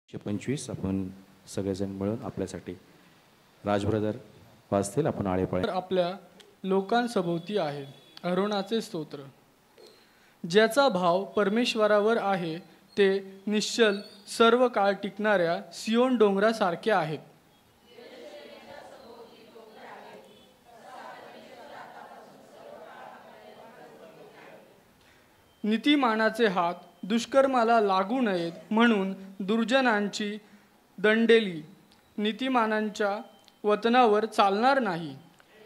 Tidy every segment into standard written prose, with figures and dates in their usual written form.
125 आपण सगळेजण मिळून आपल्यासाठी राज ब्रदर वाचतील. आपण आळेपाळे आपल्या लोकांसभोवती आहे. अरोणाचे स्तोत्र. ज्याचा भाव परमेश्वरावर आहे ते निश्चल सर्व काळ टिकणाऱ्या सियोन डोंगरासारखे आहेत. नीतिमानाचे हात दुष्कर्माला लागू नयेत म्हणून दुर्जनांची दंडेली नीतिमानांच्या वतनावर चालणार नाही.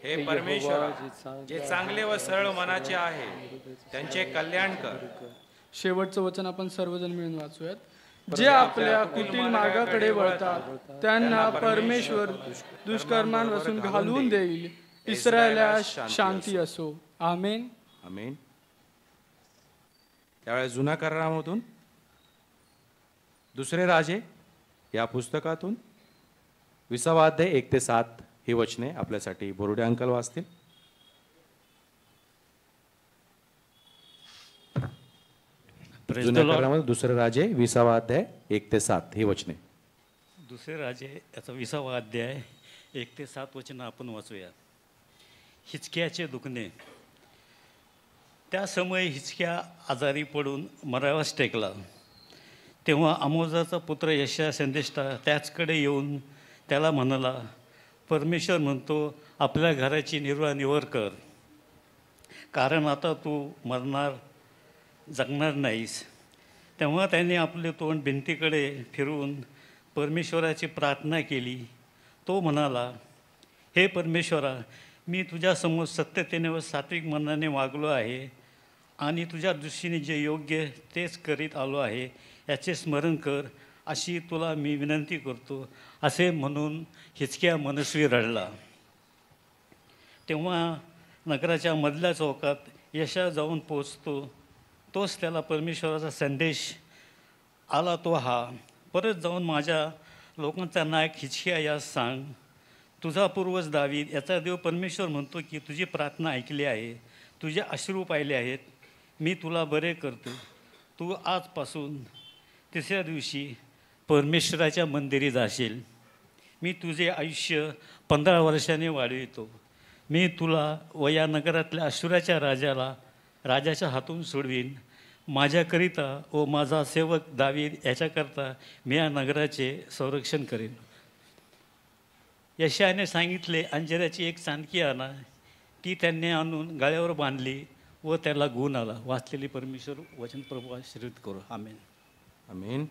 हे परमेश्वरा, जे चांगले व सरळ मनाचे आहे त्यांचे कल्याण कर. शेवटचं वचन आपण सर्वजण मिळून वाचूयात. जे आपल्या कुटील मार्गाकडे वळतात त्यांना परमेश्वर दुष्कर्मांपासून घालवून देईल. इस्रायलास शांती असो. आमेन. आमेन. त्यावेळेस जुना करारामधून दुसरे राजे या पुस्तकातून 20वा अध्याय 1 ते 7 ही वचने आपल्यासाठी बोरुडे अंकल वाचतील. जुन्या करारामध्ये दुसरे राजे 20वा अध्याय 1 ते 7 ही वचने. दुसरे राजे याचा 20वा अध्याय 1 ते 7 वचन आपण वाचूया. हिचक्याचे दुखणे. त्या समय हिचक्या आजारी पडून मरावास टेकला. तेव्हा आमोजाचा पुत्र यशया संदेष्टा त्याचकडे येऊन त्याला म्हणाला, परमेश्वर म्हणतो, आपल्या घराची निर्वाह कर, कारण आता तू मरणार जगणार नाहीस. तेव्हा त्याने आपले तोंड भिंतीकडे फिरवून परमेश्वराची प्रार्थना केली. तो म्हणाला, हे परमेश्वरा, मी तुझ्यासमोर सत्यतेने व सात्विक मनाने वागलो आहे आणि तुझ्या दृष्टीने जे योग्य तेच करीत आलो आहे याचे स्मरण कर, अशी तुला मी विनंती करतो. असे म्हणून हिचक्या मनस्वी रडला. तेव्हा नगराच्या मधल्या चौकात यशया जाऊन पोचतो. तोच त्याला परमेश्वराचा संदेश आला तो हा, परत जाऊन माझ्या लोकांचा नायक हिचक्या यास सांग, तुझा पूर्वज दावीद याचा देव परमेश्वर म्हणतो की तुझी प्रार्थना ऐकली आहे, तुझे अश्रू पाहिले आहेत, मी तुला बरे करतो. तू आजपासून 3ऱ्या दिवशी परमेश्वराच्या मंदिरी जाशील. मी तुझे आयुष्य 15 वर्षांनी वाढवितो. मी तुला व या नगरातल्या अश्शूराच्या राजाच्या हातून सोडवीन. माझ्याकरिता व माझा सेवक दावीद याच्याकरता मी या नगराचे संरक्षण करेन. यशायाने सांगितले, अंजिराची एक चांदकी आणा. ती त्यांनी आणून गळ्यावर बांधली व त्याला गुण आला. वाचलेली परमेश्वर वचन प्रभू आशीर्वाद करू. आमेन. आमेन.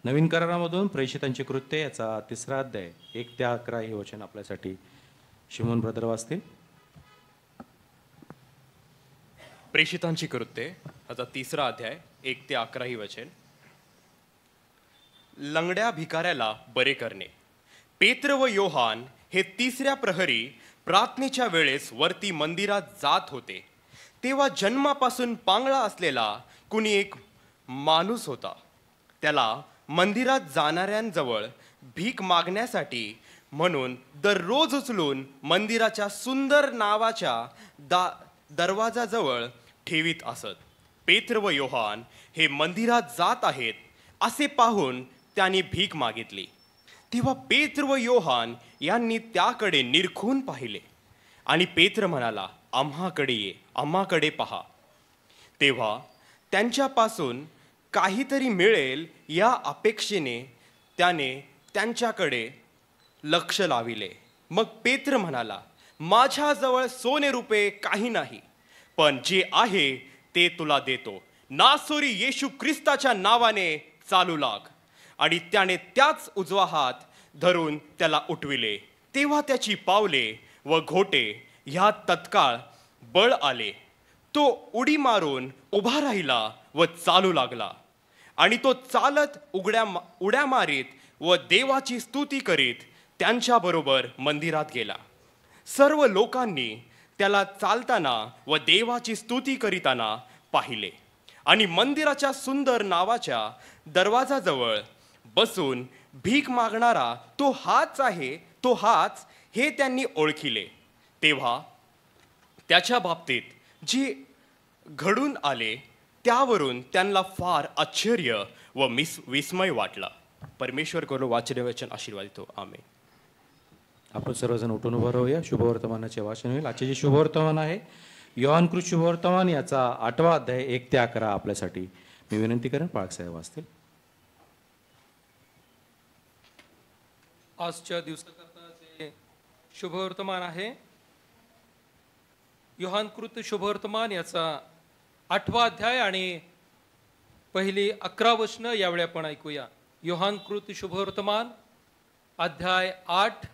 नवीन करारामधून प्रेषितांची कृत्ये याचा 3रा अध्याय 1 ते 11 हे वचन आपल्यासाठी शिमोन ब्रदर वाचतील. प्रेषितांची कृत्ये याचा 3रा अध्याय 1 ते 11 ही वचन. लंगड्या भिकाऱ्याला बरे करणे. पेत्र व योहान हे 3ऱ्या प्रहरी प्रार्थनेच्या वेळेस वरती मंदिरात जात होते. तेव्हा जन्मापासून पांगळा असलेला कुणी एक माणूस होता. त्याला मंदिरात जाणाऱ्यांजवळ भीक मागण्यासाठी म्हणून दररोज उचलून मंदिराच्या सुंदर नावाच्या दरवाजाजवळ ठेवीत असत. पेत्र व योहान हे मंदिरात जात आहेत असे पाहून त्यांनी भीक मागितली. तेव्हा पेत्र व योहान यांनी त्याकडे निरखून पाहिले आणि पेत्र म्हणाला, आम्हाकडे ये, आम्हाकडे पहा. तेव्हा त्यांच्यापासून काहीतरी मिळेल या अपेक्षेने त्याने त्यांच्याकडे लक्ष लाविले. मग पेत्र म्हणाला, माझ्याजवळ सोने रुपये काही नाही, पण जे आहे ते तुला देतो. नासोरी येशू ख्रिस्ताच्या नावाने चालू लाग. आणि त्याने त्याच उजवा हात धरून त्याला उठविले. तेव्हा त्याची पावले व घोटे ह्या तत्काळ बळ आले. तो उडी मारून उभा राहिला व चालू लागला. आणि तो चालत उड्या मारीत व देवाची स्तुती करीत त्यांच्याबरोबर मंदिरात गेला. सर्व लोकांनी त्याला चालताना व देवाची स्तुती करीताना पाहिले. आणि मंदिराच्या सुंदर नावाच्या दरवाजाजवळ बसून भीक मागणारा तो हाच आहे, तो हाच हे त्यांनी ओळखिले. तेव्हा त्याच्या बाबतीत जे घडून आले त्यावरून त्यांना फार आश्चर्य व विस्मय वाटला. परमेश्वर करून वाचन वचन आशीर्वादित हो. आमेन. आपण सर्वजण उठून उभं राहूया. शुभवर्तमानाचे वाचन होईल. आजचे जे शुभवर्तमान आहे योहानकृत शुभवर्तमान याचा 8वा अध्याय 1 ते 11 आपल्यासाठी मी विनंती करेन पाळकसाहेब वाचतील. आजच्या दिवसाकरता जे शुभवर्तमान आहे योहानकृत शुभवर्तमान याचा 8वा अध्याय आणि पहिली 11 वचनं यावेळी आपण ऐकूया. योहानकृत शुभवर्तमान अध्याय 8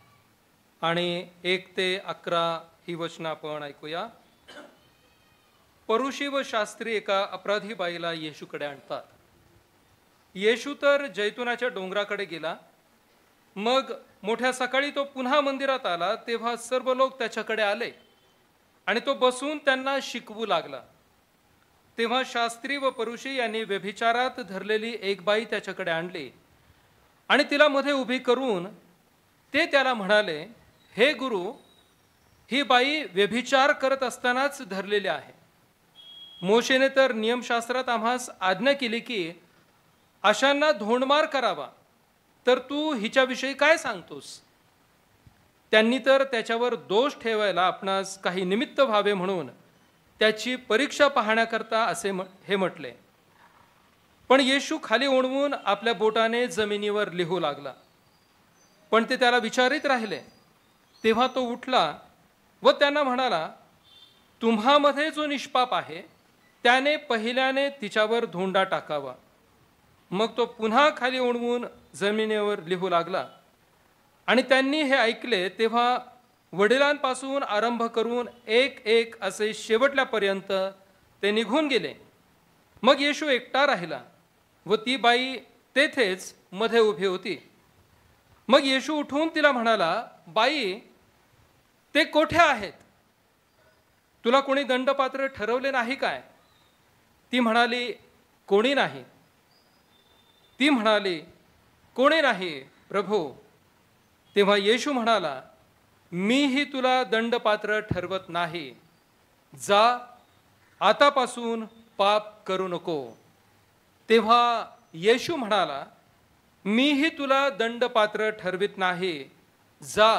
आणि 1 ते 11 ही वचनं आपण ऐकूया. परुषी व शास्त्री एका अपराधी बाईला येशूकडे आणतात. येशू तर जैतुनाच्या डोंगराकडे गेला. मग मोठ्या सकाळी तो पुन्हा मंदिरात आला तेव्हा सर्व लोक त्याच्याकडे आले आणि तो बसून त्यांना शिकवू लागला. तेव्हा शास्त्री व परुषी यांनी व्यभिचारात धरलेली एक बाई त्याच्याकडे आणली आणि तिला मध्ये उभी करून ते त्याला म्हणाले, हे गुरु, ही बाई व्यभिचार करत असतानाच धरलेली आहे. मोशेने तर नियमशास्त्रात आम्हास आज्ञा केली की अशांना धोंडमार करावा, तर तू हिच्याविषयी काय सांगतोस? त्यांनी तर त्याच्यावर दोष ठेवायला आपणास काही निमित्त व्हावे म्हणून त्याची परीक्षा पाहण्याकरता असे हे म्हटले. पण येशू खाली ओढवून आपल्या बोटाने जमिनीवर लिहू लागला. पण ते त्याला विचारित राहिले. तेव्हा तो उठला व त्यांना म्हणाला, तुम्हामध्ये जो निष्पाप आहे त्याने पहिल्याने तिच्यावर धोंडा टाकावा. मग तो पुन्हा खाली ओढवून जमिनीवर लिहू लागला. आणि त्यांनी हे ऐकले तेव्हा वडिलांपासून आरंभ करून एक एक असे शेवटल्यापर्यंत ते निघून गेले. मग येशू एकटा राहिला व ती बाई तेथेच मध्ये उभी होती. मग येशू उठून तिला म्हणाला, बाई, ते कोठे आहेत? तुला कोणी दंडपात्र ठरवले नाही काय? ती म्हणाली, कोणी नाही. ती म्हणाली, कोणी नाही प्रभू. तेव्हा येशू म्हणाला, मीही तुला दंडपात्र ठरवत नाही. जा, आतापासून पाप करू नको. तेव्हा येशू म्हणाला, मीही तुला दंडपात्र ठरवित नाही. जा,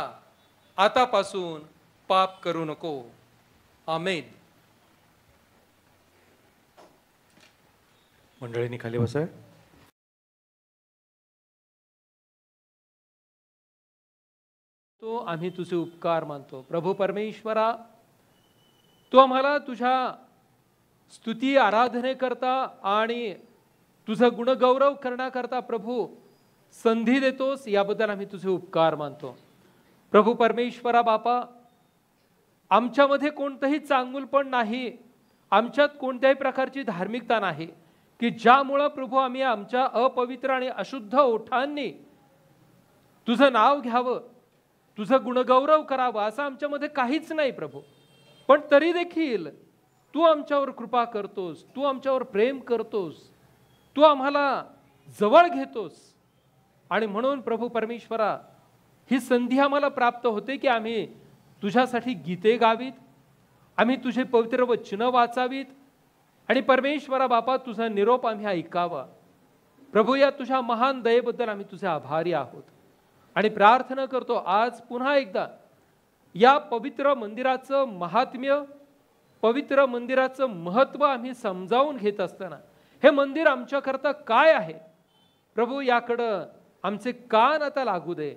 आतापासून पाप करू नको. आमेन. मंडळींनी खाली बसाय. तो आम्ही तुझे उपकार मानतो. प्रभू परमेश्वरा, तू आम्हाला तुझ्या स्तुती आराधने करता आणि तुझा गुणगौरव करण्याकरता प्रभू संधी देतोस, याबद्दल आम्ही तुझे उपकार मानतो. प्रभू परमेश्वरा बापा, आमच्यामध्ये कोणतंही चांगुलपण नाही, आमच्यात कोणत्याही प्रकारची धार्मिकता नाही की ज्यामुळं प्रभू आम्ही आमच्या अपवित्र आणि अशुद्ध ओठांनी तुझं नाव घ्यावं, तुझं गुणगौरव करावं, असं आमच्यामध्ये काहीच नाही प्रभू. पण तरी देखील तू आमच्यावर कृपा करतोस, तू आमच्यावर प्रेम करतोस, तू आम्हाला जवळ घेतोस. आणि म्हणून प्रभू परमेश्वरा, ही संधी आम्हाला प्राप्त होते की आम्ही तुझ्यासाठी गीते गावीत, आम्ही तुझे पवित्र वचन वाचावीत आणि परमेश्वरा बापा तुझा निरोप आम्ही ऐकावा. प्रभू, या तुझ्या महान दयेबद्दल आम्ही तुझे आभारी आहोत आणि प्रार्थना करतो आज पुन्हा एकदा या पवित्र मंदिराचं महात्म्य, पवित्र मंदिराचं महत्त्व आम्ही समजावून घेत असताना हे मंदिर आमच्याकरता काय आहे प्रभू, याकडं आमचे कान आता लागू दे.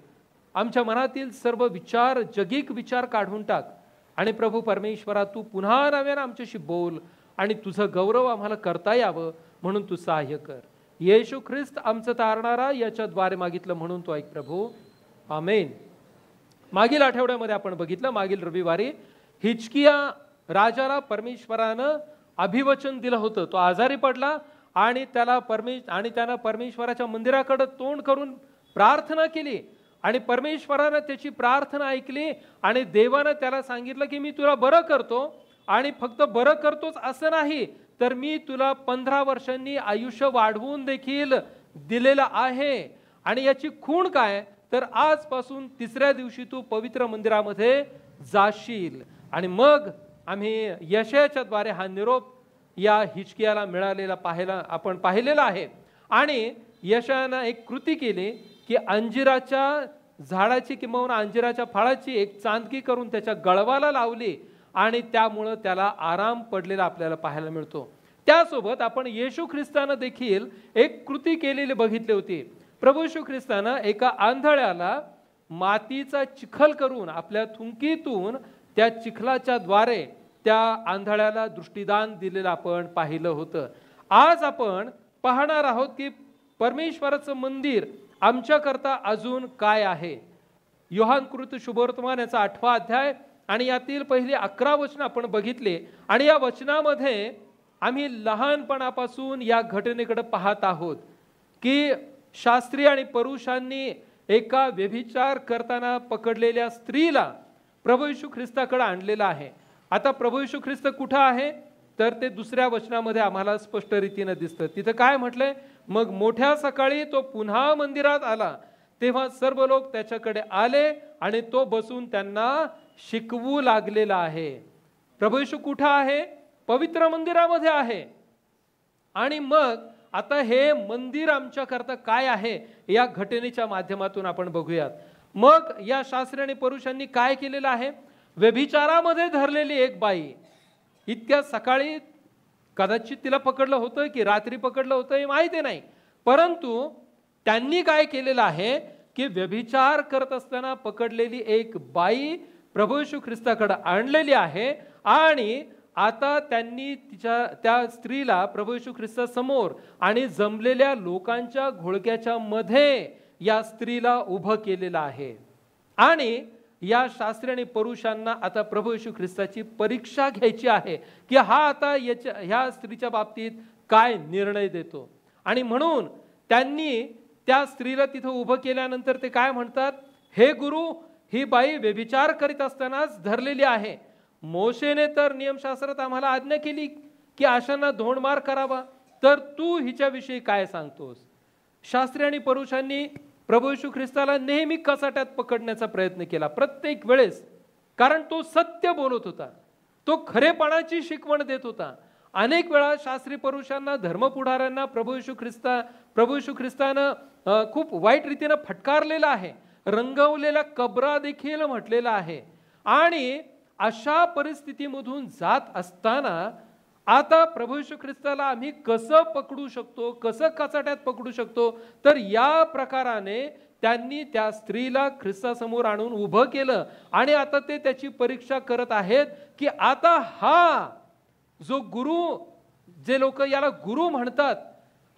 आमच्या मनातील सर्व विचार, जगिक विचार काढून टाक आणि प्रभू परमेश्वरा, तू पुन्हा नव्यानं आमच्याशी बोल आणि तुझं गौरव आम्हाला करता यावं म्हणून तू सहाय्य कर. येशू ख्रिस्त आमचं तारणारा याच्याद्वारे मागितलं म्हणून तो ऐक प्रभू. आमेन. मागील आठवड्यामध्ये आपण बघितलं, मागील रविवारी हिजकिया राजाला परमेश्वरानं अभिवचन दिलं होतं. तो आजारी पडला आणि त्यानं परमेश्वराच्या मंदिराकडे तोंड करून प्रार्थना केली आणि परमेश्वरानं त्याची प्रार्थना ऐकली आणि देवानं त्याला सांगितलं की मी तुला बरं करतो आणि फक्त बरं करतोच असं नाही, तर मी तुला 15 वर्षांनी आयुष्य वाढवून देखील दिलेलं आहे. आणि याची खूण काय, तर आजपासून 3ऱ्या दिवशी तू पवित्र मंदिरामध्ये जाशील. आणि मग आम्ही यशायाच्या द्वारे हा निरोप या हिजकियाला मिळालेला आपण पाहिलेला आहे. आणि यशायानं एक कृती केली की अंजिराच्या झाडाची किंवा अंजिराच्या फळाची एक चांदकी करून त्याच्या गळवाला लावली आणि त्यामुळं त्याला आराम पडलेला आपल्याला पाहायला मिळतो. त्यासोबत आपण येशू ख्रिस्तानं देखील एक कृती केलेली बघितली होती. प्रभू येशू ख्रिस्तानं एका आंधळ्याला मातीचा चिखल करून आपल्या थुंकीतून त्या चिखलाच्या द्वारे त्या आंधळ्याला दृष्टिदान दिलेलं आपण पाहिलं होतं. आज आपण पाहणार आहोत की परमेश्वराचं मंदिर आमच्याकरता अजून काय आहे. योहानकृत शुभवर्तमान याचा 8वा अध्याय आणि यातील पहिली 11 वचनं आपण बघितले आणि या वचनामध्ये आम्ही लहानपणापासून या घटनेकडे पाहत आहोत की शास्त्री आणि परुषांनी एका व्यभिचार करताना पकडलेल्या स्त्रीला प्रभू येशू ख्रिस्ताकडे आणलेला आहे. आता प्रभू येशू ख्रिस्त कुठं आहे तर ते दुसऱ्या वचनामध्ये आम्हाला स्पष्ट रीतीने दिसतं. तिथं काय म्हटलंय, मग मोठ्या सकाळी तो पुन्हा मंदिरात आला तेव्हा सर्व लोक त्याच्याकडे आले आणि तो बसून त्यांना शिकवू लागलेला आहे. प्रभू येशू कुठं आहे, पवित्र मंदिरामध्ये आहे. आणि मग आता हे मंदिर आमच्या करता काय आहे या घटनेच्या माध्यमातून आपण बघूयात. मग या शास्त्री आणि परुषांनी काय केलेलं आहे, व्यभिचारामध्ये धरलेली एक बाई, इतक्या सकाळी कदाचित तिला पकडलं होतं की रात्री पकडलं होतं हे माहिती नाही, परंतु त्यांनी काय केलेलं आहे की व्यभिचार करत असताना पकडलेली एक बाई प्रभू येशू ख्रिस्ताकडे आणलेली आहे आणि आता त्यांनी त्या स्त्रीला प्रभू येशू ख्रिस्तासमोर आणि जमलेल्या लोकांच्या घोळक्याच्या मध्ये या स्त्रीला उभं केलेलं आहे. आणि या शास्त्री आणि परुषांना आता प्रभू येशू ख्रिस्ताची परीक्षा घ्यायची आहे की हा आता ह्या स्त्रीच्या बाबतीत काय निर्णय देतो. आणि म्हणून त्यांनी त्या स्त्रीला तिथं उभं केल्यानंतर ते काय म्हणतात, हे गुरु, ही बाई व्यभिचार करीत असतानाच धरलेली आहे. मोशेने तर नियमशास्त्रात आम्हाला आज्ञा केली की अशांना धोंडमार करावा, तर तू हिच्याविषयी काय सांगतोस. शास्त्री आणि परुषांनी प्रभू येशू ख्रिस्ताला नेहमी कचाट्यात पकडण्याचा प्रयत्न केला प्रत्येक वेळेस, कारण तो सत्य बोलत होता, तो खरेपणाची शिकवण देत होता. अनेक वेळा शास्त्री परुषांना, धर्मपुढाऱ्यांना प्रभू येशू ख्रिस्तानं खूप वाईट रीतीनं फटकारलेला आहे, रंगवलेला कबरा देखील म्हटलेला आहे. आणि अशा परिस्थितीमधून जात असताना आता प्रभू येशू ख्रिस्ताला आम्ही कसं पकडू शकतो, कसं कचाट्यात पकडू शकतो, तर या प्रकाराने त्यांनी त्या स्त्रीला ख्रिस्तासमोर आणून उभं केलं आणि आता ते त्याची परीक्षा करत आहेत की आता हा जो गुरु, जे लोक याला गुरु म्हणतात,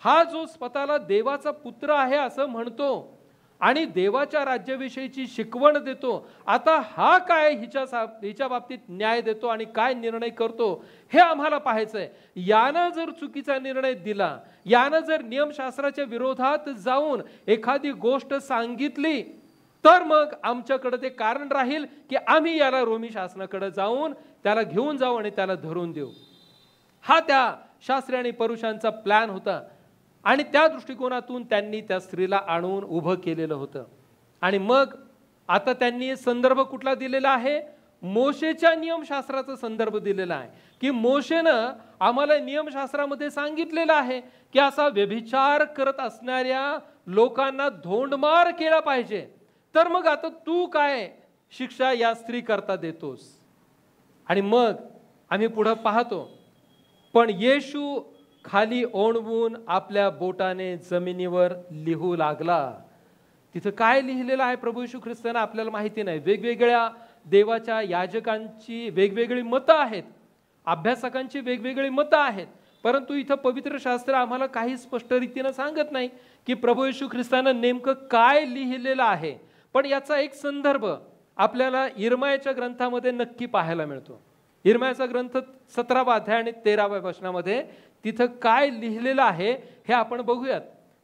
हा जो स्वतःला देवाचा पुत्र आहे असं म्हणतो आणि देवाच्या राज्याविषयीची शिकवण देतो, आता हा काय हिच्या बाबतीत न्याय देतो आणि काय निर्णय करतो हे आम्हाला पाहायचंय. यानं जर चुकीचा निर्णय दिला, यानं जर नियमशास्त्राच्या विरोधात जाऊन एखादी गोष्ट सांगितली, तर मग आमच्याकडे ते कारण राहील की आम्ही याला रोमी शासनाकडे जाऊन त्याला घेऊन जाऊ आणि त्याला धरून देऊ. हा त्या शास्त्री आणि परुषांचा प्लॅन होता आणि त्या दृष्टिकोनातून त्यांनी त्या स्त्रीला आणून उभं केलेलं होतं. आणि मग आता त्यांनी संदर्भ कुठला दिलेला आहे, मोशेच्या नियमशास्त्राचा संदर्भ दिलेला आहे की मोशेनं आम्हाला नियमशास्त्रामध्ये सांगितलेलं आहे की असा व्यभिचार करत असणाऱ्या लोकांना धोंडमार केला पाहिजे, तर मग आता तू काय शिक्षा या स्त्री करता देतोस. आणि मग आम्ही पुढे पाहतो, पण येशू खाली ओणवून आपल्या बोटाने जमिनीवर लिहू लागला. तिथं काय लिहिलेलं आहे प्रभू येशू ख्रिस्ताना आपल्याला माहिती नाही. वेगवेगळ्या देवाच्या याजकांची वेगवेगळी मतं आहेत, अभ्यासकांची वेगवेगळी मतं आहेत, परंतु इथं पवित्र शास्त्र आम्हाला काही स्पष्ट रीतीनं सांगत नाही की प्रभू येशू ख्रिस्तानं नेमकं काय लिहिलेलं आहे. पण याचा एक संदर्भ आपल्याला इर्मायाच्या ग्रंथामध्ये नक्की पाहायला मिळतो. इर्मायाचा ग्रंथ 17वा अध्याय आणि 13व्या वचनामध्ये तिथं काय लिहिलेलं आहे हे आपण बघूयात.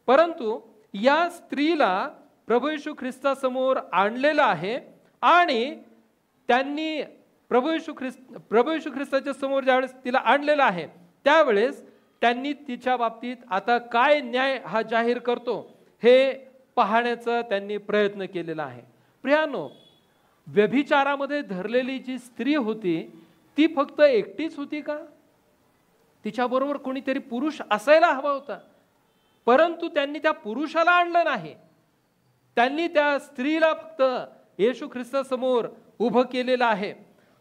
परंतु या स्त्रीला प्रभू येशू ख्रिस्तासमोर आणलेलं आहे आणि त्यांनी प्रभू येशू ख्रिस्ताच्या समोर ज्यावेळेस तिला आणलेलं आहे त्यावेळेस त्यांनी तिच्या बाबतीत आता काय न्याय हा जाहीर करतो हे पाहण्याचा त्यांनी प्रयत्न केलेला आहे. प्रियानो, व्यभिचारामध्ये धरलेली जी स्त्री होती ती फक्त एकटीच होती का, तिच्याबरोबर कोणीतरी पुरुष असायला हवा होता. परंतु त्यांनी त्या पुरुषाला आणलं नाही. त्यांनी त्या स्त्रीला फक्त येशू ख्रिस्तासमोर उभं केलेलं आहे.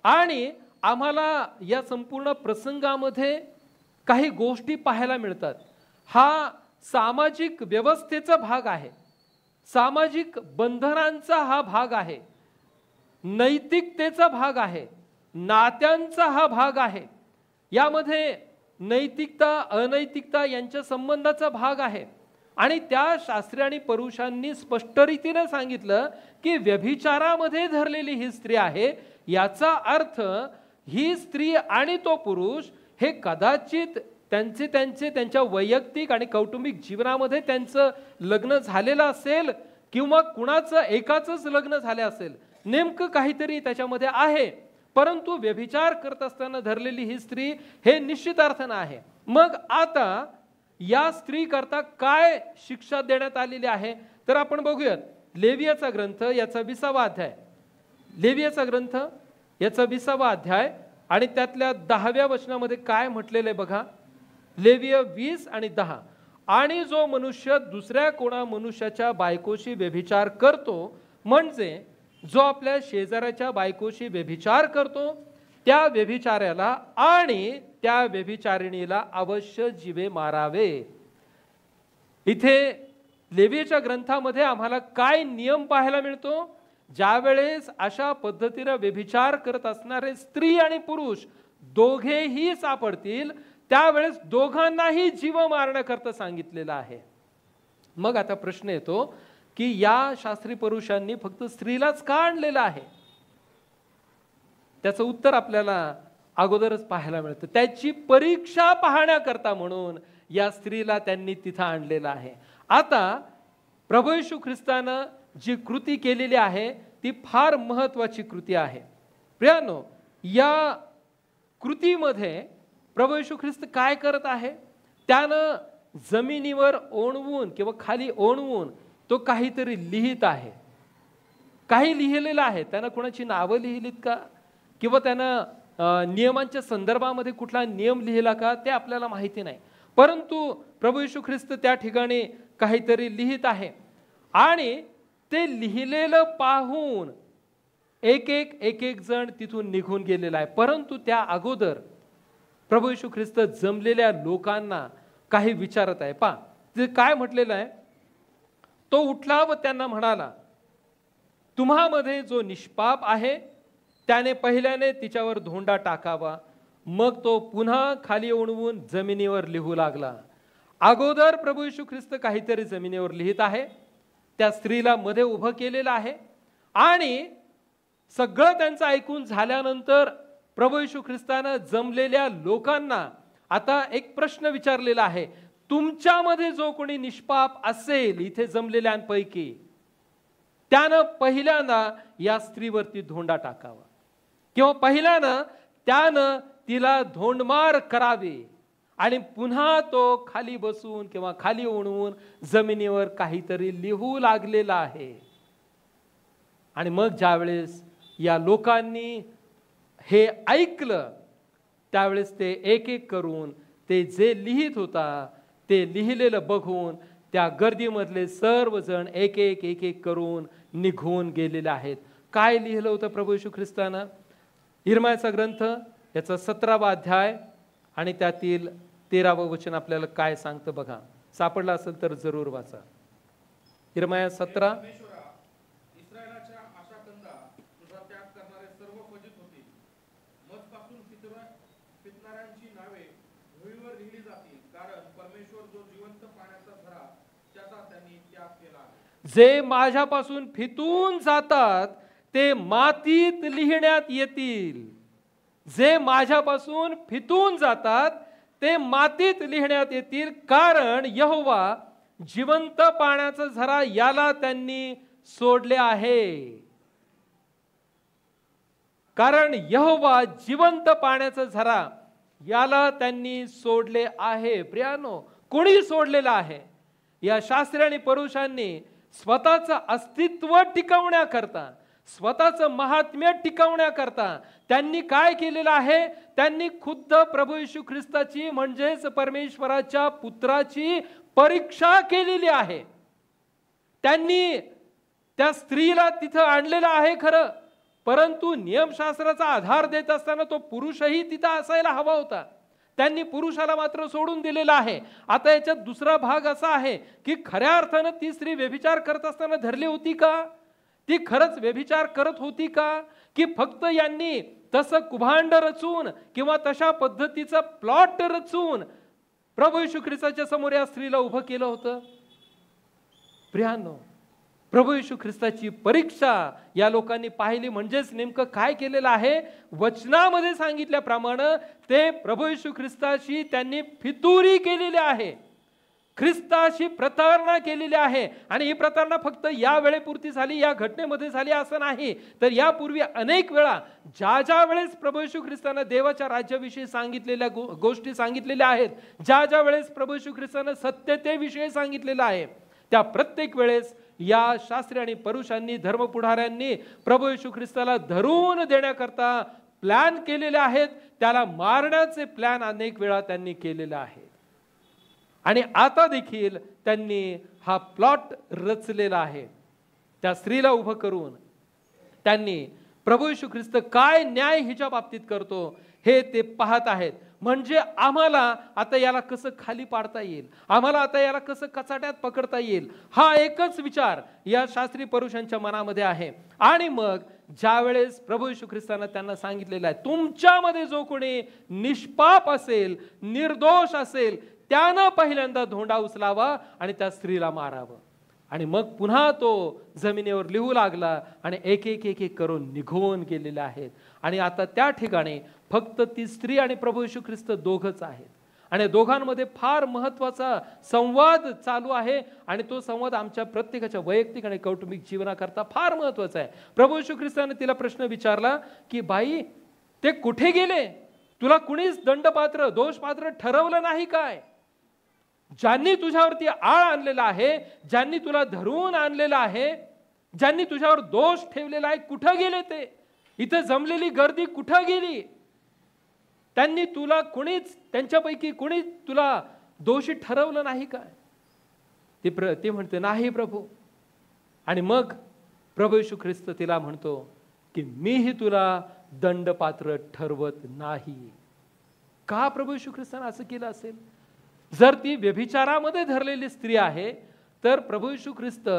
आणि आम्हाला या संपूर्ण प्रसंगामध्ये काही गोष्टी पाहायला मिळतात. हा सामाजिक व्यवस्थेचा भाग आहे, सामाजिक बंधनांचा हा भाग आहे, नैतिकतेचा भाग आहे, नात्यांचा हा भाग आहे. यामध्ये नैतिकता अनैतिकता यांच्या संबंधाचा भाग आहे. आणि त्या शास्त्री आणि पुरुषांनी स्पष्ट रीतीने सांगितलं की व्यभिचारामध्ये धरलेली ही स्त्री आहे. याचा अर्थ ही स्त्री आणि तो पुरुष हे कदाचित त्यांच्या वैयक्तिक आणि कौटुंबिक जीवनामध्ये त्यांचं लग्न झालेलं असेल किंवा कुणाचं एकाचंच लग्न झाले असेल, नेमकं काहीतरी त्याच्यामध्ये आहे. परंतु व्यभिचार करत असताना धरलेली ही स्त्री हे निश्चित अर्थानं आहे. मग आता या स्त्री करता काय शिक्षा देण्यात आलेली आहे तर आपण बघूयात. लेवियाचा ग्रंथ याचा 20वा अध्याय, लेवियाचा ग्रंथ याचा 20वा अध्याय आणि त्यातल्या 10व्या वचनामध्ये काय म्हटलेलं आहे बघा. लेविय 20 आणि 10. आणि जो मनुष्य दुसऱ्या कोणा मनुष्याच्या बायकोशी व्यभिचार करतो, म्हणजे जो आपल्या शेजाऱ्याच्या बायकोशी व्यभिचार करतो, त्या व्यभिचाऱ्याला आणि त्या व्यभिचारिणीला अवश्य जीवे मारावे. इथे लेवीच्या ग्रंथामध्ये आम्हाला काय नियम पाहायला मिळतो. ज्यावेळेस अशा पद्धतीने व्यभिचार करत असणारे स्त्री आणि पुरुष दोघेही सापडतील, त्यावेळेस दोघांनाही जीव मारण्याकरता सांगितलेलं आहे. मग आता प्रश्न येतो की या शास्त्री पुरुषांनी फक्त स्त्रीलाच का आणलेलं आहे. त्याचं उत्तर आपल्याला अगोदरच पाहायला मिळतं. त्याची परीक्षा पाहण्याकरता म्हणून या स्त्रीला त्यांनी तिथं आणलेलं आहे. आता प्रभू येशू ख्रिस्तानं जी कृती केलेली आहे ती फार महत्वाची कृती आहे. प्रियानो, या कृतीमध्ये प्रभू येशू ख्रिस्त काय करत आहे, त्यानं जमिनीवर ओणवून किंवा खाली ओणवून तो काहीतरी लिहित आहे. काही लिहिलेलं आहे. त्यानं कोणाची नावं लिहिलीत का किंवा त्यानं नियमांच्या संदर्भामध्ये कुठला नियम लिहिला का ते आपल्याला माहिती नाही. परंतु प्रभू येशू ख्रिस्त त्या ठिकाणी काहीतरी लिहित आहे आणि ते लिहिलेलं पाहून एक एक जण तिथून निघून गेलेला आहे. परंतु त्या अगोदर प्रभू येशू ख्रिस्त जमलेल्या लोकांना काही विचारत आहे. पहा ते काय म्हटलेलं आहे. तो उठला व त्यांना म्हणाला, तुम्हामध्ये जो निष्पाप आहे त्याने पहिल्याने तिच्यावर धोंडा टाकावा. मग तो पुन्हा खाली ओणवून जमिनीवर लिहू लागला. अगोदर प्रभू येशू ख्रिस्त काहीतरी जमिनीवर लिहित आहे. त्या स्त्रीला मध्ये उभं केलेलं आहे आणि सगळं त्यांचं ऐकून झाल्यानंतर प्रभू येशू ख्रिस्तानं जमलेल्या लोकांना आता एक प्रश्न विचारलेला आहे. तुमच्यामध्ये जो कोणी निष्पाप असेल इथे जमलेल्यांपैकी, त्यानं पहिल्यांदा या स्त्रीवरती धोंडा टाकावा किंवा पहिल्यानं त्यानं तिला धोंडमार करावे आणि पुन्हा तो खाली बसून किंवा खाली ओणवून जमिनीवर काहीतरी लिहू लागलेला आहे. आणि मग ज्यावेळेस या लोकांनी हे ऐकलं त्यावेळेस ते एक एक करून ते जे लिहित होता ते लिहिलेलं बघून त्या गर्दीमधले सर्वजण एक एक करून निघून गेलेले आहेत. काय लिहिलं होतं प्रभू येशू ख्रिस्तानं. यिर्मयाचा ग्रंथ याचा 17वा अध्याय आणि त्यातील 13वं वचन आपल्याला काय सांगतं बघा. सापडला असेल तर जरूर वाचा. यिर्मया 17. जे माझ्यापासून फितून जातात ते मातीत लिहिण्यात येतील. जे माझ्यापासून फितून जातात ते मातीत लिहिण्यात येतील, कारण यहोवा जिवंत पाण्याचा झरा याला त्यांनी सोडले आहे. कारण यहोवा जिवंत पाण्याचा झरा याला त्यांनी सोडले आहे. प्रियानो, कोणी सोडलेला आहे? या शास्त्री आणि पुरुषांनी स्वतःचं अस्तित्व टिकवण्याकरता, स्वतःचं महात्म्य टिकवण्याकरता त्यांनी काय केलेलं आहे? त्यांनी खुद्द प्रभू येशू ख्रिस्ताची म्हणजेच परमेश्वराच्या पुत्राची परीक्षा केलेली आहे. त्यांनी त्या स्त्रीला तिथं आणलेलं आहे खरं, परंतु नियमशास्त्राचा आधार देत असताना तो पुरुषही तिथं असायला हवा होता. त्यांनी पुरुषाला मात्र सोडून दिलेला आहे. आता याच्यात दुसरा भाग असा आहे की खऱ्या अर्थानं ती स्त्री व्यभिचार करत असताना धरली होती का? ती खरंच व्यभिचार करत होती का? की फक्त यांनी तसं कुभांड रचून किंवा तशा पद्धतीचं प्लॉट रचून प्रभू येशू ख्रिस्ताच्या समोर या स्त्रीला उभं केलं होतं? प्रियांनो, प्रभू येशू ख्रिस्ताची परीक्षा या लोकांनी पाहिली. म्हणजेच नेमकं काय केलेलं आहे? वचनामध्ये सांगितल्याप्रमाणे ते प्रभू येशू ख्रिस्ताशी त्यांनी फितुरी केलेली आहे, ख्रिस्ताशी प्रतारणा केलेली आहे. आणि ही प्रतारणा फक्त या वेळेपुरती झाली, या घटनेमध्ये झाली असं नाही, तर यापूर्वी अनेक वेळा ज्या ज्या वेळेस प्रभू येशू ख्रिस्तानं देवाच्या राज्याविषयी सांगितलेल्या गोष्टी सांगितलेल्या आहेत, ज्या ज्या वेळेस प्रभू येशू ख्रिस्तानं सत्यतेविषयी सांगितलेलं आहे, त्या प्रत्येक वेळेस या शास्त्री आणि पुरुषांनी, धर्मपुढाऱ्यांनी प्रभू येशू ख्रिस्ताला धरून देण्याकरता प्लॅन केलेले आहेत. त्याला मारण्याचे प्लॅन अनेक वेळा त्यांनी केलेले आहेत. आणि आता देखील त्यांनी हा प्लॉट रचलेला आहे. त्या स्त्रीला उभं करून त्यांनी प्रभू येशू ख्रिस्त काय न्याय हिच्या बाबतीत करतो हे ते पाहत आहेत. म्हणजे आम्हाला आता याला कसं खाली पाडता येईल, आम्हाला आता याला कसं कचाट्यात पकडता येईल, हा एकच विचार या शास्त्री पुरुषांच्या मनामध्ये आहे. आणि मग ज्या वेळेस प्रभू येशू ख्रिस्तानं त्यांना सांगितलेलं आहे, तुमच्यामध्ये जो कोणी निष्पाप असेल, निर्दोष असेल, त्यानं पहिल्यांदा धोंडा उचलावा आणि त्या स्त्रीला मारावं. आणि मग पुन्हा तो जमिनीवर लिहू लागला आणि एक एक एक एक करून निघून गेलेले आहेत. आणि आता त्या ठिकाणी फक्त ती स्त्री आणि प्रभू येशू ख्रिस्त दोघच आहेत. आणि दोघांमध्ये फार महत्वाचा संवाद चालू आहे. आणि तो संवाद आमच्या प्रत्येकाच्या वैयक्तिक आणि कौटुंबिक जीवनाकरता फार महत्वाचा आहे. प्रभू येशू ख्रिस्ताने तिला प्रश्न विचारला की बाई, ते कुठे गेले? तुला कुणीच दंडपात्र, दोषपात्र ठरवलं नाही काय? ज्यांनी तुझ्यावरती आळ आणलेला आहे, ज्यांनी तुला धरून आणलेला आहे, ज्यांनी तुझ्यावर दोष ठेवलेला आहे, कुठं गेले ते? इथं जमलेली गर्दी कुठं गेली? त्यांनी तुला कुणीच, त्यांच्यापैकी कुणीच तुला दोषी ठरवलं नाही काय? ते म्हणते नाही प्रभू. आणि मग प्रभू येशू ख्रिस्त तिला म्हणतो की मीही तुला दंडपात्र ठरवत नाही. का प्रभू येशू ख्रिस्ताने असं केलं असेल? जर ती व्यभिचारामध्ये धरलेली स्त्री आहे तर प्रभू येशू ख्रिस्त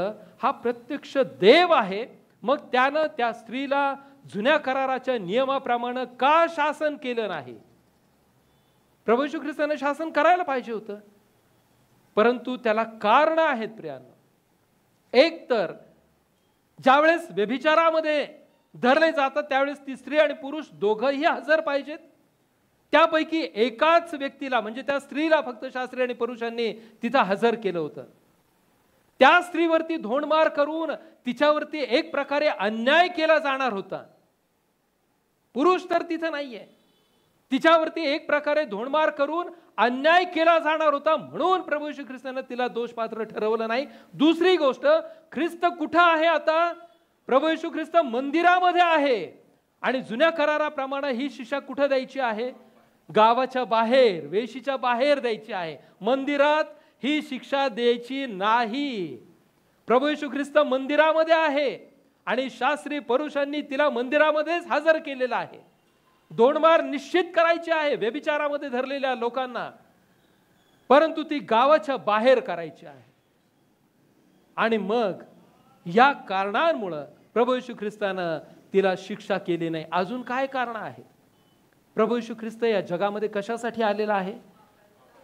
हा प्रत्यक्ष देव आहे. मग त्यानं त्या स्त्रीला जुन्या कराराच्या नियमाप्रमाणे का शासन केलं नाही? प्रभू येशू ख्रिस्ताने शासन करायला पाहिजे होतं, परंतु त्याला कारण आहेत प्रियांनो. एक तर ज्यावेळेस व्यभिचारामध्ये धरले जातात त्यावेळेस ती स्त्री आणि पुरुष दोघंही हजर पाहिजेत. त्यापैकी एकाच व्यक्तीला म्हणजे त्या स्त्रीला फक्त शास्त्री आणि पुरुषांनी तिथं हजर केलं होतं. त्या स्त्रीवरती धोंडमार करून तिच्यावरती एक प्रकारे अन्याय केला जाणार होता. पुरुष तर तिथं नाहीये, तिच्यावरती एक प्रकारे धोंडमार करून अन्याय केला जाणार होता. म्हणून प्रभू येशू ख्रिस्तानं तिला दोषपात्र ठरवलं नाही. दुसरी गोष्ट, ख्रिस्त कुठं आहे आता? प्रभू येशू ख्रिस्त मंदिरामध्ये आहे. आणि जुन्या कराराप्रमाणे ही शिक्षा कुठं द्यायची आहे? गावाच्या बाहेर, वेशीच्या बाहेर द्यायची आहे. मंदिरात ही शिक्षा द्यायची नाही. प्रभू येशू ख्रिस्त मंदिरामध्ये आहे आणि शास्त्री पुरुषांनी तिला मंदिरामध्येच हजर केलेला आहे. दोंडमार निश्चित करायची आहे व्यभिचारामध्ये धरलेल्या लोकांना, परंतु ती गावाच्या बाहेर करायची आहे. आणि मग या कारणांमुळे प्रभू येशू ख्रिस्तानं तिला शिक्षा केली नाही. अजून काय कारण आहे? प्रभू येशू ख्रिस्त या जगामध्ये कशासाठी आलेला आहे?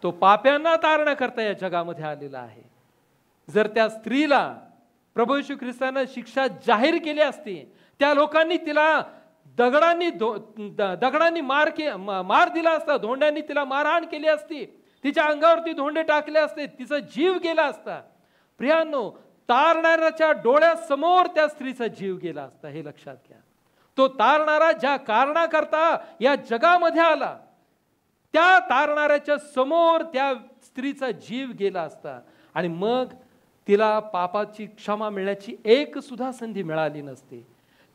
तो पाप्यांना तारण्याकरता या जगामध्ये आलेला आहे. जर त्या स्त्रीला प्रभू येशू ख्रिस्तानं शिक्षा जाहीर केली असती, त्या लोकांनी तिला दगडांनी मार दिला असता, धोंड्यांनी तिला मारहाण केली असती, तिच्या अंगावरती धोंडे टाकले असते, तिचा जीव गेला असता. प्रियांनो, तारणाऱ्याच्या डोळ्यासमोर त्या स्त्रीचा जीव गेला असता, हे लक्षात घ्या. तो तारणारा ज्या कारणाकरता या जगामध्ये आला, त्या तारणाऱ्याच्या समोर त्या स्त्रीचा जीव गेला असता. आणि मग तिला पापाची क्षमा मिळण्याची एक सुद्धा संधी मिळाली नसते.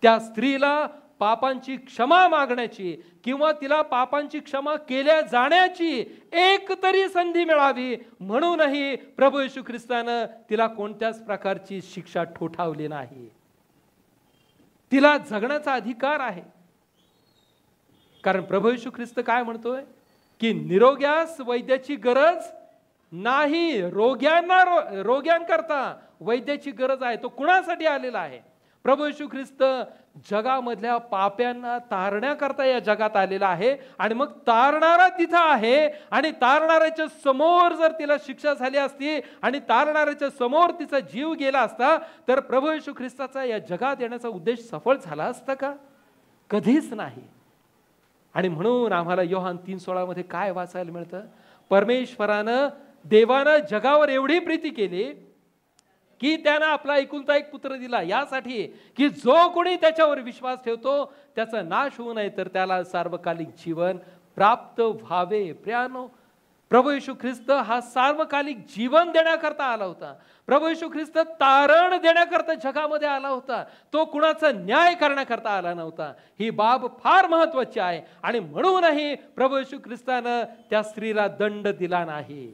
त्या स्त्रीला पापांची क्षमा मागण्याची किंवा तिला पापांची क्षमा केल्या जाण्याची एक तरी संधी मिळावी म्हणूनही प्रभू येशू ख्रिस्तानं तिला कोणत्याच प्रकारची शिक्षा ठोठावली नाही. तिला जगण्याचा अधिकार आहे. कारण प्रभू येशू ख्रिस्त काय म्हणतोय की निरोग्यास वैद्याची गरज नाही, रोग्यांकरता वैद्याची गरज आहे. तो कुणासाठी आलेला आहे? प्रभू येशू ख्रिस्त जगामधल्या पाप्यांना तारण्याकरता या जगात आलेला आहे. आणि मग तारणारा तिथं आहे आणि तारणाऱ्याच्या समोर जर तिला शिक्षा झाली असती आणि तारणाऱ्याच्या समोर तिचा जीव गेला असता तर प्रभू येशू ख्रिस्ताचा या जगात येण्याचा उद्देश सफळ झाला असता का? कधीच नाही. आणि म्हणून आम्हाला योहान 3:16 मध्ये काय वाचायला मिळतं? परमेश्वरानं देवानं जगावर एवढी प्रीती केली की त्यानं आपला एकुलता एक पुत्र दिला यासाठी की जो कोणी त्याच्यावर विश्वास ठेवतो त्याचा नाश होऊ नये तर त्याला सार्वकालिक जीवन प्राप्त व्हावे. प्रियानो, प्रभू येशू ख्रिस्त हा सार्वकालिक जीवन देण्याकरता आला होता. प्रभू येशू ख्रिस्त तारण देण्याकरता जगामध्ये आला होता. तो कुणाचा न्याय करण्याकरता आला नव्हता. ही बाब फार महत्वाची आहे. आणि म्हणूनही प्रभू येशू ख्रिस्तानं त्या स्त्रीला दंड दिला नाही.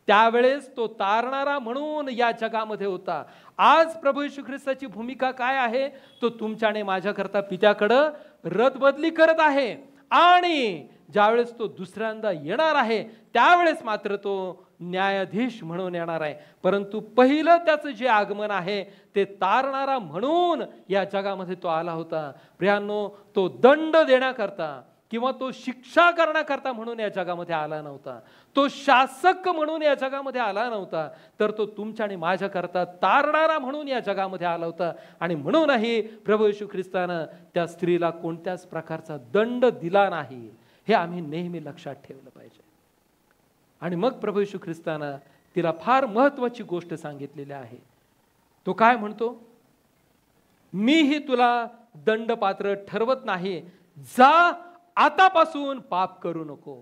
त्यावेळेस तो तारणारा म्हणून या जगामध्ये होता. आज प्रभू येशू ख्रिस्ताची भूमिका काय आहे? तो तुमच्याने माझ्याकरता पित्याकडं रदबदली करत आहे. आणि ज्यावेळेस तो दुसऱ्यांदा येणार आहे त्यावेळेस मात्र तो न्यायाधीश म्हणून येणार आहे. परंतु पहिलं त्याचं जे आगमन आहे ते तारणारा म्हणून या जगामध्ये तो आला होता. प्रियांनो, तो दंड देण्याकरता किंवा तो शिक्षा करण्याकरता म्हणून या जगामध्ये आला नव्हता. तो शासक म्हणून या जगामध्ये आला नव्हता. तर तो तुमच्या आणि माझ्याकरता तारणारा म्हणून या जगामध्ये आला होता. आणि म्हणूनही प्रभू येशू ख्रिस्तानं त्या स्त्रीला कोणत्याच प्रकारचा दंड दिला नाही. हे आम्ही नेहमी लक्षात ठेवलं पाहिजे. आणि मग प्रभू येशू ख्रिस्तानं तिला फार महत्वाची गोष्ट सांगितलेली आहे. तो काय म्हणतो? मीही तुला दंडपात्र ठरवत नाही, जा आतापासून पाप करू नको.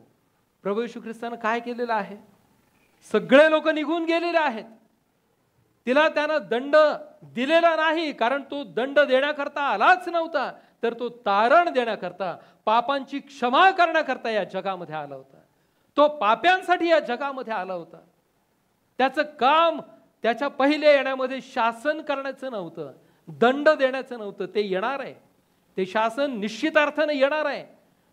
प्रभू येशू ख्रिस्तानं काय केलेलं आहे? सगळे लोक निघून गेलेले आहेत. तिला त्यानं दंड दिलेला नाही कारण तो दंड देण्याकरता आलाच नव्हता, तर तो तारण देण्याकरता, पापांची क्षमा करण्याकरता या जगामध्ये आला होता. तो पाप्यांसाठी या जगामध्ये आला होता. त्याचं काम त्याच्या पहिल्या येण्यामध्ये शासन करण्याचं नव्हतं, दंड देण्याचं नव्हतं. ते येणार आहे. ते शासन निश्चित अर्थाने येणार आहे.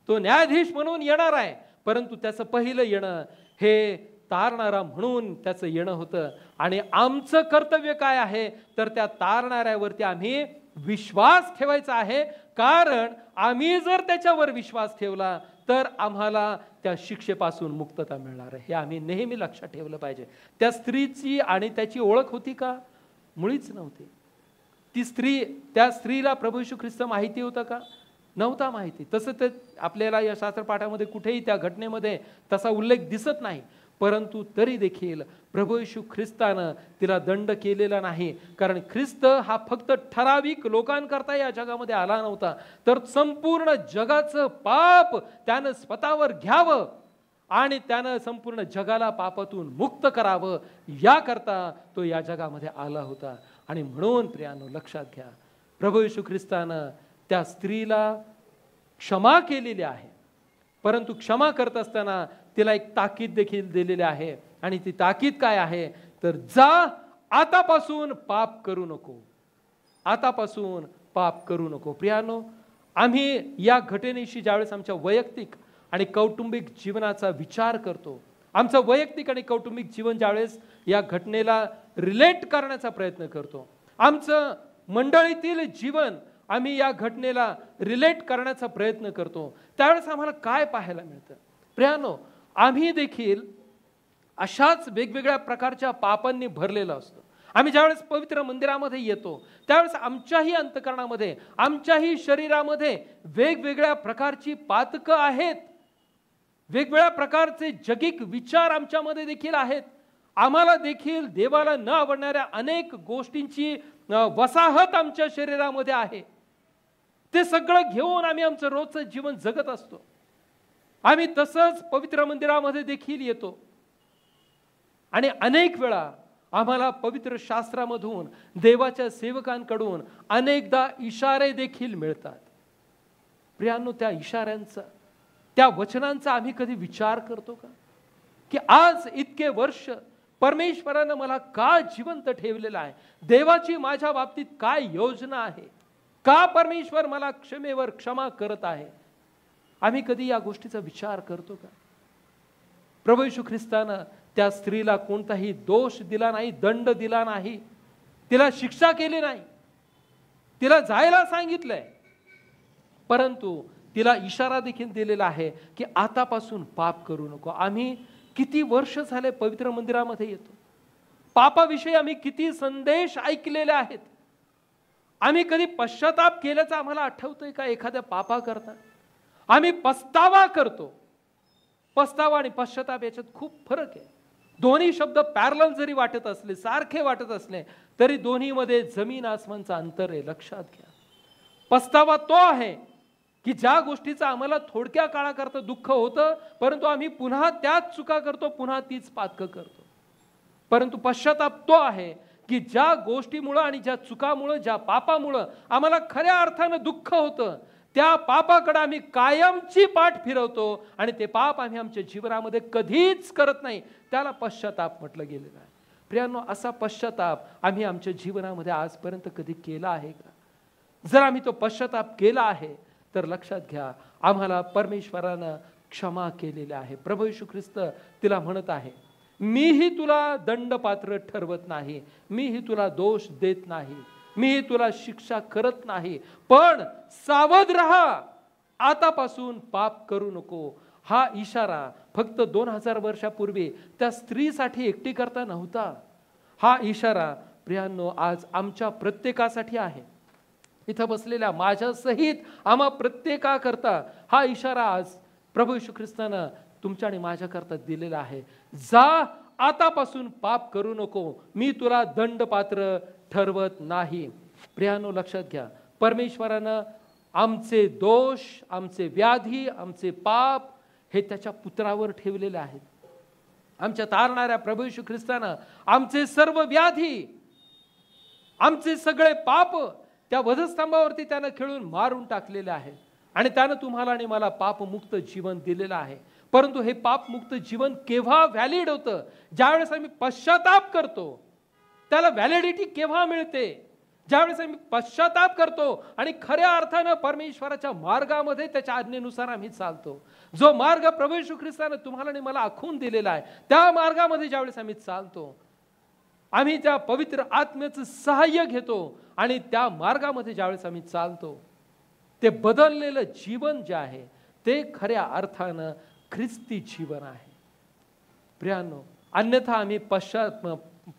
तो न्यायाधीश म्हणून येणार आहे. परंतु त्याचं पहिलं येणं हे तारणारा म्हणून त्याचं येणं होतं. आणि आमचं कर्तव्य काय आहे? तर त्या तारणाऱ्यावरती आम्ही विश्वास ठेवायचा आहे. कारण आम्ही जर त्याच्यावर विश्वास ठेवला तर आम्हाला त्या शिक्षेपासून मुक्तता मिळणार आहे. हे आम्ही नेहमी लक्षात ठेवलं पाहिजे. त्या स्त्रीची आणि त्याची ओळख होती का? मुळीच नव्हती. त्या स्त्रीला प्रभू येशू ख्रिस्त माहिती होतं का? नव्हता माहिती. तसं तर आपल्याला या शास्त्रपाठामध्ये कुठेही त्या घटनेमध्ये तसा उल्लेख दिसत नाही. परंतु तरी देखील प्रभू येशू ख्रिस्तानं तिला दंड केलेला नाही. कारण ख्रिस्त हा फक्त ठराविक लोकांकरता या जगामध्ये आला नव्हता, तर संपूर्ण जगाचं पाप त्यानं स्वतःवर घ्यावं आणि त्यानं संपूर्ण जगाला पापातून मुक्त करावं याकरता तो या जगामध्ये आला होता. आणि म्हणून प्रियानो, लक्षात घ्या, प्रभू येशू ख्रिस्तानं त्या स्त्रीला क्षमा केलेली आहे. परंतु क्षमा करत असताना तिला एक ताकीद देखील दिलेली आहे. आणि ती ताकीद काय आहे? तर जा, आतापासून पाप करू नको. आतापासून पाप करू नको. प्रियानो, आम्ही या घटनेशी ज्यावेळेस आमच्या वैयक्तिक आणि कौटुंबिक जीवनाचा विचार करतो, आमचं वैयक्तिक आणि कौटुंबिक जीवन ज्यावेळेस या घटनेला रिलेट करण्याचा प्रयत्न करतो, आमचं मंडळीतील जीवन आम्ही या घटनेला रिलेट करण्याचा प्रयत्न करतो, त्यावेळेस आम्हाला काय पाहायला मिळतं? प्रियानो, आम्ही देखील अशाच वेगवेगळ्या प्रकारच्या पापांनी भरलेलो असतो. आम्ही ज्यावेळेस पवित्र मंदिरामध्ये येतो त्यावेळेस आमच्याही अंतकरणामध्ये, आमच्याही शरीरामध्ये वेगवेगळ्या प्रकारची पातकं आहेत. वेगवेगळ्या प्रकारचे जगिक विचार आमच्यामध्ये देखील आहेत. आम्हाला देखील देवाला न आवडणाऱ्या अनेक गोष्टींची वसाहत आमच्या शरीरामध्ये आहे. ते सगळं घेऊन आम्ही आमचं रोजचं जीवन जगत असतो. आम्ही तसंच पवित्र मंदिरामध्ये देखील येतो आणि अनेक वेळा आम्हाला पवित्र शास्त्रामधून, देवाच्या सेवकांकडून अनेकदा इशारे देखील मिळतात. प्रियांनो, त्या इशाऱ्यांचा, त्या वचनांचा आम्ही कधी विचार करतो का? की आज इतके वर्ष परमेश्वरानं मला का जिवंत ठेवलेलं आहे, देवाची माझ्या बाबतीत काय योजना आहे, का परमेश्वर मला क्षमेवर क्षमा करत आहे. आम्ही कधी या गोष्टीचा विचार करतो का? प्रभू येशू ख्रिस्तानं त्या स्त्रीला कोणताही दोष दिला नाही, दंड दिला नाही, तिला शिक्षा केली नाही, तिला जायला सांगितलंय, परंतु तिला इशारा देखील दिलेला आहे की आतापासून पाप करू नको. आम्ही किती वर्ष झाले पवित्र मंदिरामध्ये येतो, पापाविषयी आम्ही किती संदेश ऐकलेले आहेत. आम्ही कधी पश्चाताप केल्याचं आम्हाला आठवतंय का? एखाद्या पापा करता आम्ही पस्तावा करतो. पस्तावा आणि पश्चाताप याच्यात खूप फरक आहे. दोन्ही शब्द पॅरलल जरी वाटत असले, सारखे वाटत असले, तरी दोन्हीमध्ये जमीन आसमानचं अंतर आहे. लक्षात घ्या. पस्तावा तो आहे की ज्या गोष्टीचं आम्हाला थोडक्या काळाकरता दुःख होतं, परंतु आम्ही पुन्हा त्याच चुका करतो, पुन्हा तीच पातकं करतो. परंतु पश्चाताप तो आहे की ज्या गोष्टीमुळं आणि ज्या चुकामुळं, ज्या पापामुळं आम्हाला खऱ्या अर्थानं दुःख होतं, त्या पापाकडे आम्ही कायमची पाठ फिरवतो आणि ते पाप आम्ही आमच्या जीवनामध्ये कधीच करत नाही. त्याला पश्चाताप म्हटलं गेलेलं आहे. प्रियांनो, असा पश्चाताप आम्ही आमच्या जीवनामध्ये आजपर्यंत कधी केला आहे का? जर आम्ही तो पश्चाताप केला आहे तर लक्षात घ्या, आम्हाला परमेश्वरानं क्षमा केलेली आहे. प्रभू येशू ख्रिस्त तिला म्हणत आहे, मीही तुला दंडपात्र ठरवत नाही, मीही तुला दोष देत नाही, मीही तुला शिक्षा करत नाही, पण सावध राहा, आतापासून पाप करू नको. हा इशारा फक्त 2000 वर्षापूर्वी त्या स्त्रीसाठी एकटी करता नव्हता. हा इशारा प्रियांनो आज आमच्या प्रत्येकासाठी आहे. इथं बसलेल्या माझ्या सहित आम्हा प्रत्येकाकरता हा इशारा आज प्रभू येशू ख्रिस्तानं तुमच्या आणि माझ्याकरता दिलेला आहे. जा, आतापासून पाप करू नको, मी तुला दंडपात्र ठरवत नाही. प्रियांनो, लक्षात घ्या, परमेश्वरानं आमचे दोष, आमचे व्याधी, आमचे पाप हे त्याच्या पुत्रावर ठेवलेले आहेत. आमच्या तारणाऱ्या प्रभू येशू ख्रिस्तानं आमचे सर्व व्याधी, आमचे सगळे पाप त्या वधस्तंभावरती त्यानं खेळून मारून टाकलेले आहे. आणि त्यानं तुम्हाला आणि मला पापमुक्त जीवन दिलेलं आहे. परंतु हे पापमुक्त जीवन केव्हा व्हॅलिड होतं? ज्यावेळेस आम्ही पश्चाताप करतो. त्याला व्हॅलिडिटी केव्हा मिळते? ज्यावेळेस आम्ही पश्चाताप करतो आणि खऱ्या अर्थानं परमेश्वराच्या मार्गामध्ये त्याच्या आज्ञेनुसार आम्ही चालतो. जो मार्ग प्रभू येशू ख्रिस्तानं तुम्हाला आणि मला आखून दिलेला आहे, त्या मार्गामध्ये ज्यावेळेस आम्ही चालतो, आम्ही त्या पवित्र आत्म्याचं सहाय्य घेतो आणि त्या मार्गामध्ये ज्यावेळेस आम्ही चालतो, ते बदललेलं जीवन जे आहे ते खऱ्या अर्थानं ख्रिस्ती जीवन आहे. प्रियांनो, अन्यथा आम्ही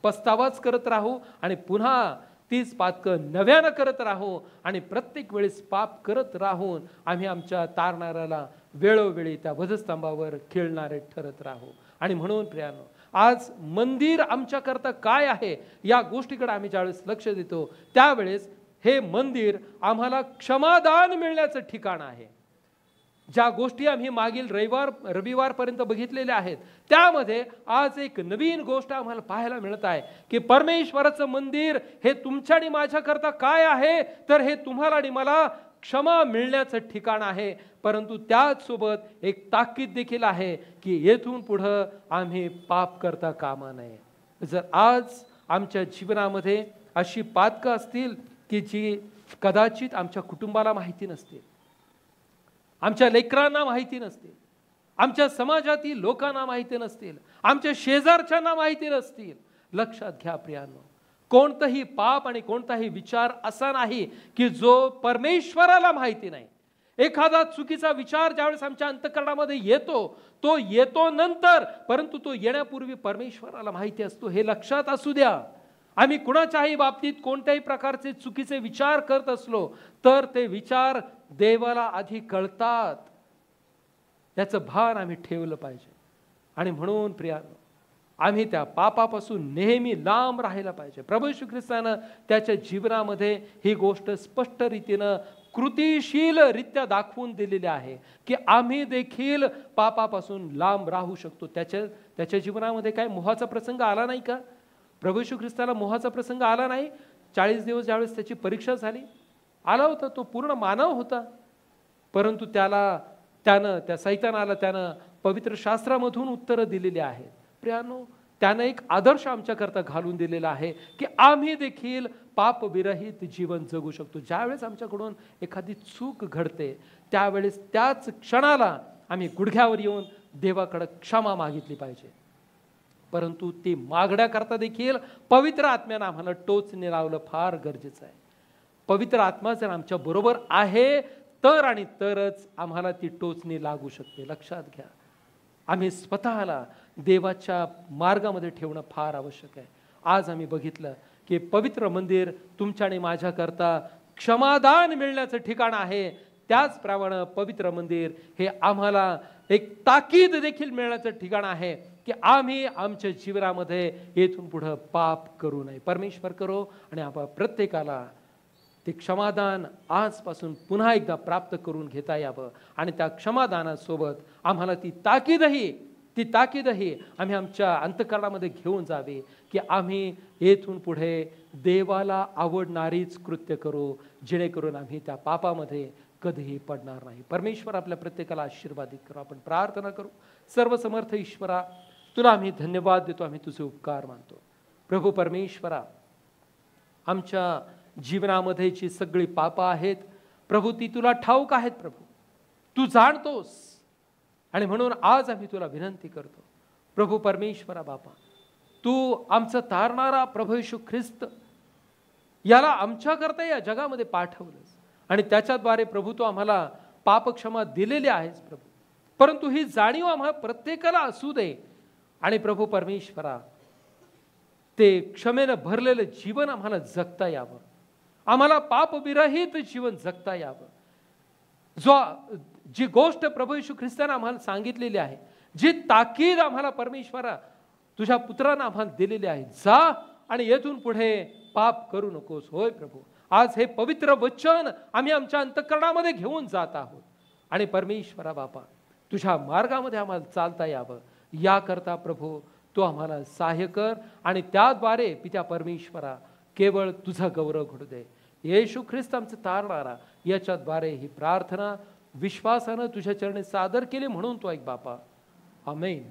पस्तावाच करत राहू आणि पुन्हा तीच पातकं नव्यानं करत राहू आणि प्रत्येक वेळेस पाप करत राहून आम्ही आमच्या तारणाऱ्याला वेळोवेळी त्या वधस्तंभावर खेळणारे ठरत राहू. आणि म्हणून प्रियांनो, आज मंदिर आमच्याकरता काय आहे या गोष्टीकडे आम्ही ज्यावेळेस लक्ष देतो, त्यावेळेस हे मंदिर आम्हाला क्षमादान मिळण्याचं ठिकाण आहे. ज्या गोष्टी आम्ही मागील रविवारपर्यंत बघितलेल्या आहेत, त्यामध्ये आज एक नवीन गोष्ट आम्हाला पाहायला मिळत आहे की परमेश्वराचं मंदिर हे तुमच्या आणि माझ्याकरता काय आहे, तर हे तुम्हाला आणि मला क्षमा मिळण्याचं ठिकाण आहे. परंतु त्याच सोबत एक ताकीद देखील आहे की येथून पुढं आम्ही पाप करता कामा नये. जर आज आमच्या जीवनामध्ये अशी पातकं असतील की जी कदाचित आमच्या कुटुंबाला माहिती नसतील, आमच्या लेकरांना माहिती नसतील, आमच्या समाजातील लोकांना माहिती नसतील, आमच्या शेजारच्यांना माहिती नसतील, लक्षात घ्या प्रियांनो, कोणतंही पाप आणि कोणताही विचार असा नाही की जो परमेश्वराला माहिती नाही. एखादा चुकीचा विचार ज्यावेळेस आमच्या अंतःकरणामध्ये येतो, तो येतो नंतर, परंतु तो येण्यापूर्वी परमेश्वराला माहिती असतो. हे लक्षात असू द्या. आम्ही कुणाच्याही बाबतीत कोणत्याही प्रकारचे चुकीचे विचार करत असलो तर ते विचार देवाला आधी कळतात, याचं भान आम्ही ठेवलं पाहिजे. आणि म्हणून प्रियांनो, आम्ही त्या पापापासून नेहमी लांब राहायला पाहिजे. प्रभू येशू ख्रिस्तानं त्याच्या जीवनामध्ये ही गोष्ट स्पष्ट रीतीनं कृतिशीलरित्या दाखवून दिलेली आहे की आम्ही देखील पापापासून लांब राहू शकतो. त्याच्या जीवनामध्ये काय मोहाचा प्रसंग आला नाही का? प्रभू येशू ख्रिस्ताला मोहाचा प्रसंग आला नाही? 40 दिवस ज्यावेळेस त्याची परीक्षा झाली, आला होता. तो पूर्ण मानव होता. परंतु त्या सैतानाला त्यानं पवित्र शास्त्रामधून उत्तरं दिलेली आहेत. प्रियानो, त्यानं एक आदर्श आमच्याकरता घालून दिलेला आहे की आम्ही देखील पापविरहित जीवन जगू शकतो. ज्यावेळेस आमच्याकडून एखादी चूक घडते त्यावेळेस त्याच क्षणाला आम्ही गुडघ्यावर येऊन देवाकडे क्षमा मागितली पाहिजे. परंतु ती मागण्याकरता देखील पवित्र आत्म्यानं आम्हाला टोचणे लावलं फार गरजेचं आहे. पवित्र आत्मा जर आमच्या बरोबर आहे तर आणि तरच आम्हाला ती टोचणी लागू शकते. लक्षात घ्या, आम्ही स्वतःला देवाच्या मार्गामध्ये ठेवणं फार आवश्यक आहे. आज आम्ही बघितलं की पवित्र मंदिर तुमच्या आणि माझ्याकरता क्षमादान मिळण्याचं ठिकाण आहे. त्याचप्रमाणे पवित्र मंदिर हे आम्हाला एक ताकीद देखील मिळण्याचं ठिकाण आहे की आम्ही आमच्या जीवनामध्ये येथून पुढे पाप करू नये. परमेश्वर करो आणि आपण प्रत्येकाला ते क्षमादान आजपासून पुन्हा एकदा प्राप्त करून घेता यावं आणि त्या क्षमादानासोबत आम्हाला ती ताकीदही आम्ही आमच्या अंतःकरणामध्ये घेऊन जावी की आम्ही येथून पुढे देवाला आवडणारीच कृत्य करू, जेणेकरून आम्ही त्या पापामध्ये कधीही पडणार नाही. परमेश्वर आपल्या प्रत्येकाला आशीर्वादित करू. आपण प्रार्थना करू. सर्वसमर्थ ईश्वरा, तुला आम्ही धन्यवाद देतो, आम्ही तुझे उपकार मानतो. प्रभू परमेश्वरा, आमच्या जीवनामध्ये जी सगळी पापं आहेत प्रभू, ती तुला ठाऊक आहेत. प्रभू, तू जाणतोस आणि म्हणून आज आम्ही तुला विनंती करतो. प्रभू परमेश्वरा बापा, तू आमचा तारणारा प्रभू येशू ख्रिस्त याला आमच्याकरता या जगामध्ये पाठवलंस आणि त्याच्याद्वारे प्रभू तू आम्हाला पापक्षमा दिलेली आहेस प्रभू. परंतु ही जाणीव आम्हाला प्रत्येकाला असू दे आणि प्रभू परमेश्वरा, ते क्षमेनं भरलेलं जीवन आम्हाला जगता यावं, आम्हाला पापविरहित जीवन जगता यावं. जी गोष्ट प्रभू येशू ख्रिस्ताने आम्हाला सांगितलेली आहे, जी ताकीद आम्हाला परमेश्वरा तुझ्या पुत्रानं आम्हाला दिलेली आहे, जा आणि येथून पुढे पाप करू नकोस. होय प्रभू, आज हे पवित्र वचन आम्ही आमच्या अंतःकरणामध्ये घेऊन जात आहोत आणि परमेश्वरा बापा, तुझ्या मार्गामध्ये आम्हाला चालता यावं याकरता प्रभू तू आम्हाला सहाय्य कर आणि त्याद्वारे पित्या परमेश्वरा केवळ तुझा गौरव घडू दे. येशू ख्रिस्त आमचं तारणारा, याच्याद्वारे ही प्रार्थना विश्वासानं तुझ्या चरणी सादर केली म्हणून तो ऐक बापा. आमेन.